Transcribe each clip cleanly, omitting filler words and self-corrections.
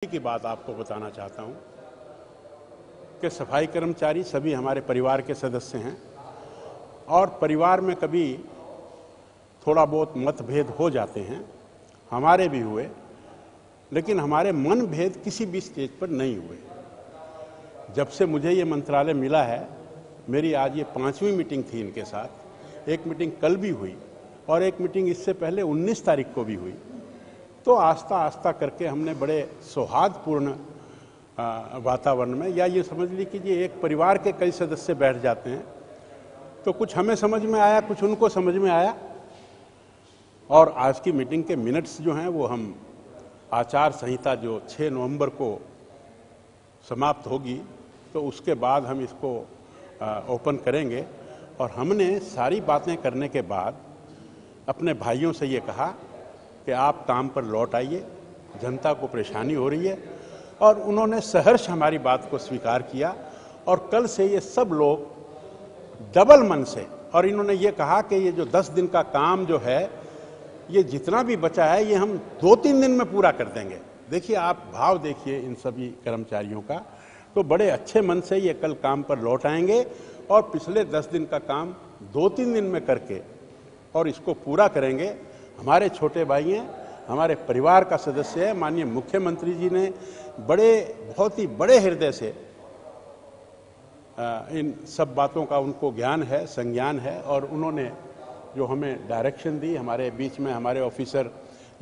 की बात आपको बताना चाहता हूं कि सफाई कर्मचारी सभी हमारे परिवार के सदस्य हैं और परिवार में कभी थोड़ा बहुत मतभेद हो जाते हैं, हमारे भी हुए, लेकिन हमारे मन भेद किसी भी स्टेज पर नहीं हुए। जब से मुझे ये मंत्रालय मिला है, मेरी आज ये 5वीं मीटिंग थी इनके साथ। एक मीटिंग कल भी हुई और एक मीटिंग इससे पहले 19 तारीख को भी हुई। तो आस्ता आस्ता करके हमने बड़े सौहार्दपूर्ण वातावरण में, या ये समझ ली कि ये एक परिवार के कई सदस्य बैठ जाते हैं, तो कुछ हमें समझ में आया, कुछ उनको समझ में आया। और आज की मीटिंग के मिनट्स जो हैं वो हम आचार संहिता जो 6 नवंबर को समाप्त होगी, तो उसके बाद हम इसको ओपन करेंगे। और हमने सारी बातें करने के बाद अपने भाइयों से ये कहा कि आप काम पर लौट आइए, जनता को परेशानी हो रही है। और उन्होंने सहर्ष हमारी बात को स्वीकार किया और कल से ये सब लोग डबल मन से, और इन्होंने ये कहा कि ये जो 10 दिन का काम जो है, ये जितना भी बचा है ये हम 2-3 दिन में पूरा कर देंगे। देखिए, आप भाव देखिए इन सभी कर्मचारियों का। तो बड़े अच्छे मन से ये कल काम पर लौट आएंगे और पिछले 10 दिन का काम 2-3 दिन में करके और इसको पूरा करेंगे। हमारे छोटे भाई हैं, हमारे परिवार का सदस्य है। माननीय मुख्यमंत्री जी ने बहुत ही बड़े हृदय से इन सब बातों का उनको ज्ञान है, संज्ञान है, और उन्होंने जो हमें डायरेक्शन दी। हमारे बीच में हमारे ऑफिसर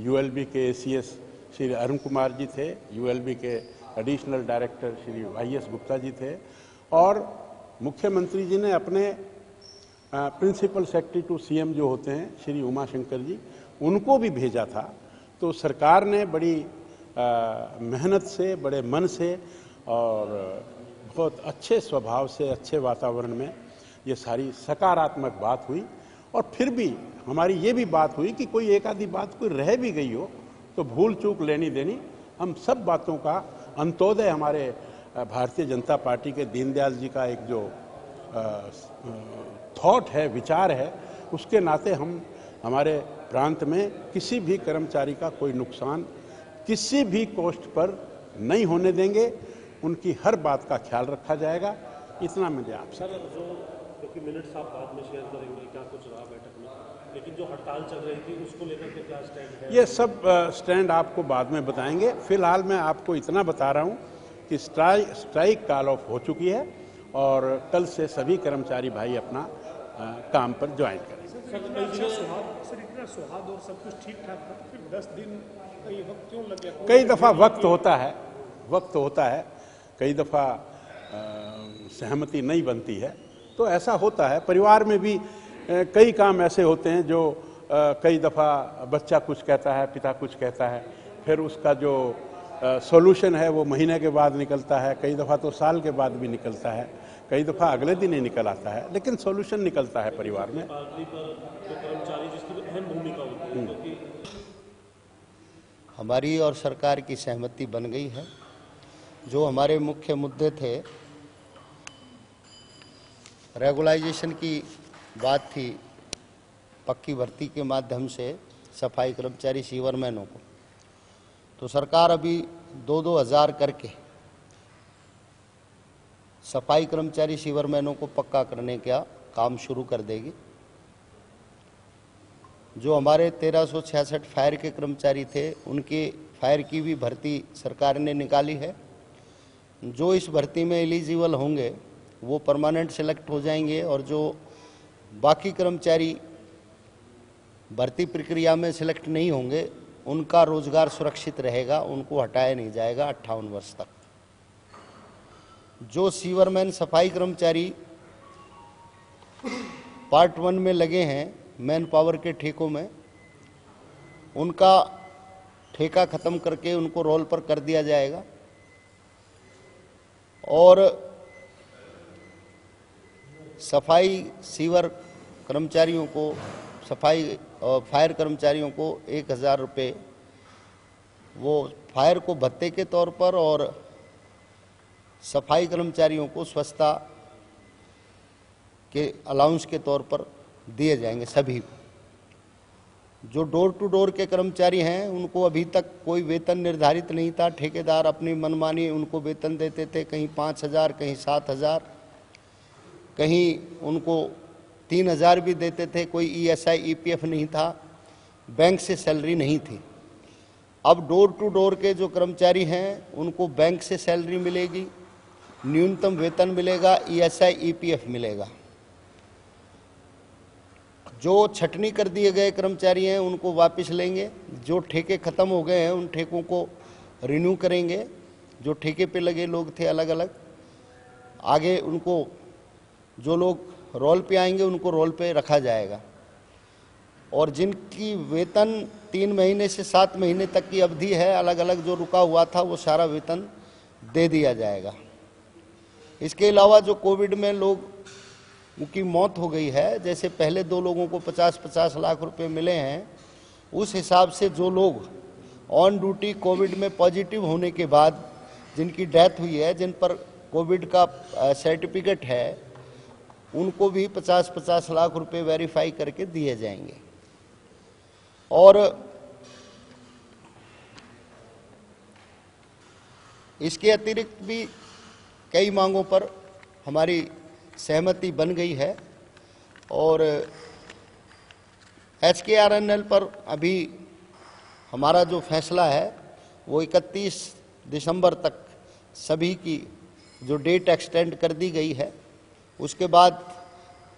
यूएलबी के एसीएस श्री अरुण कुमार जी थे, यूएलबी के additional director Shri YS Gupta ji थे, और मुख्यमंत्री जी ने अपने प्रिंसिपल सेक्रेटरी टू सीएम जो होते हैं श्री उमाशंकर जी, उनको भी भेजा था। तो सरकार ने बड़ी मेहनत से, बड़े मन से और बहुत अच्छे स्वभाव से, अच्छे वातावरण में ये सारी सकारात्मक बात हुई। और फिर भी हमारी ये भी बात हुई कि कोई एक आधी बात कोई रह भी गई हो तो भूल चूक लेनी देनी, हम सब बातों का अंत्योदय हमारे भारतीय जनता पार्टी के दीनदयाल जी का एक जो थॉट है, विचार है, उसके नाते हम हमारे प्रांत में किसी भी कर्मचारी का कोई नुकसान किसी भी कॉस्ट पर नहीं होने देंगे। उनकी हर बात का ख्याल रखा जाएगा। इतना मुझे आपसे। सर, जो क्योंकि मिनट्स आप बाद में शेयर करेंगे, क्या कुछ रहा बैठक में, लेकिन जो हड़ताल चल रही थी उसको लेकर के क्या स्टैंड है? ये सब स्टैंड आपको बाद में बताएंगे। फिलहाल मैं आपको इतना बता रहा हूँ कि स्ट्राइक कॉल ऑफ हो चुकी है और कल से सभी कर्मचारी भाई अपना काम पर ज्वाइन करें। इतना सुहाग और सब कुछ ठीक ठाक था, फिर 10 दिन का ये वक्त क्यों लग गया? कई दफ़ा वक्त होता है, कई दफ़ा सहमति नहीं बनती है, तो ऐसा होता है। परिवार में भी कई काम ऐसे होते हैं जो कई दफ़ा बच्चा कुछ कहता है, पिता कुछ कहता है, फिर उसका जो सॉल्यूशन है वो महीने के बाद निकलता है, कई दफ़ा तो साल के बाद भी निकलता है, कई दफ़ा अगले दिन ही निकल आता है, लेकिन सॉल्यूशन निकलता है परिवार में। कर्मचारी जिसकी अहम भूमिका होती है, क्योंकि हमारी और सरकार की सहमति बन गई है। जो हमारे मुख्य मुद्दे थे, रेगुलाइजेशन की बात थी, पक्की भर्ती के माध्यम से सफाई कर्मचारी सीवरमैनों को, तो सरकार अभी 2-2 हज़ार करके सफाई कर्मचारी सीवरमैनों को पक्का करने का काम शुरू कर देगी। जो हमारे 1366 फायर के कर्मचारी थे, उनके फायर की भी भर्ती सरकार ने निकाली है। जो इस भर्ती में एलिजिबल होंगे वो परमानेंट सेलेक्ट हो जाएंगे, और जो बाकी कर्मचारी भर्ती प्रक्रिया में सेलेक्ट नहीं होंगे उनका रोजगार सुरक्षित रहेगा, उनको हटाया नहीं जाएगा 58 वर्ष तक। जो सीवरमैन सफाई कर्मचारी पार्ट 1 में लगे हैं मैन पावर के ठेकों में, उनका ठेका खत्म करके उनको रोल पर कर दिया जाएगा। और सफाई सीवर कर्मचारियों को, सफाई फायर कर्मचारियों को 1000 रुपये वो फायर को भत्ते के तौर पर, और सफाई कर्मचारियों को स्वच्छता के अलाउंस के तौर पर दिए जाएंगे सभी। जो डोर टू डोर के कर्मचारी हैं उनको अभी तक कोई वेतन निर्धारित नहीं था। ठेकेदार अपनी मनमानी उनको वेतन देते थे, कहीं 5,000, कहीं 7,000, कहीं उनको 3,000 भी देते थे। कोई ESI EPF नहीं था, बैंक से सैलरी नहीं थी। अब डोर टू डोर के जो कर्मचारी हैं उनको बैंक से सैलरी मिलेगी, न्यूनतम वेतन मिलेगा, ESI EPF मिलेगा। जो छटनी कर दिए गए कर्मचारी हैं उनको वापस लेंगे, जो ठेके ख़त्म हो गए हैं उन ठेकों को रिन्यू करेंगे, जो ठेके पे लगे लोग थे अलग अलग, आगे उनको जो लोग रोल पे आएंगे उनको रोल पे रखा जाएगा। और जिनकी वेतन 3 महीने से 7 महीने तक की अवधि है, अलग अलग जो रुका हुआ था वो सारा वेतन दे दिया जाएगा। इसके अलावा जो कोविड में लोग उनकी मौत हो गई है, जैसे पहले 2 लोगों को 50-50 लाख रुपए मिले हैं, उस हिसाब से जो लोग ऑन ड्यूटी कोविड में पॉजिटिव होने के बाद जिनकी डेथ हुई है, जिन पर कोविड का सर्टिफिकेट है, उनको भी 50-50 लाख रुपए वेरीफाई करके दिए जाएंगे। और इसके अतिरिक्त भी कई मांगों पर हमारी सहमति बन गई है और HKRNL पर अभी हमारा जो फैसला है वो 31 दिसंबर तक सभी की जो डेट एक्सटेंड कर दी गई है। उसके बाद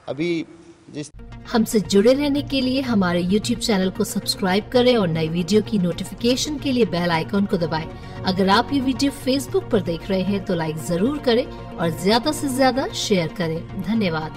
अभी जिस हमसे जुड़े रहने के लिए हमारे YouTube चैनल को सब्सक्राइब करें और नई वीडियो की नोटिफिकेशन के लिए बेल आइकॉन को दबाएं। अगर आप ये वीडियो Facebook पर देख रहे हैं तो लाइक जरूर करें और ज्यादा से ज्यादा शेयर करें। धन्यवाद।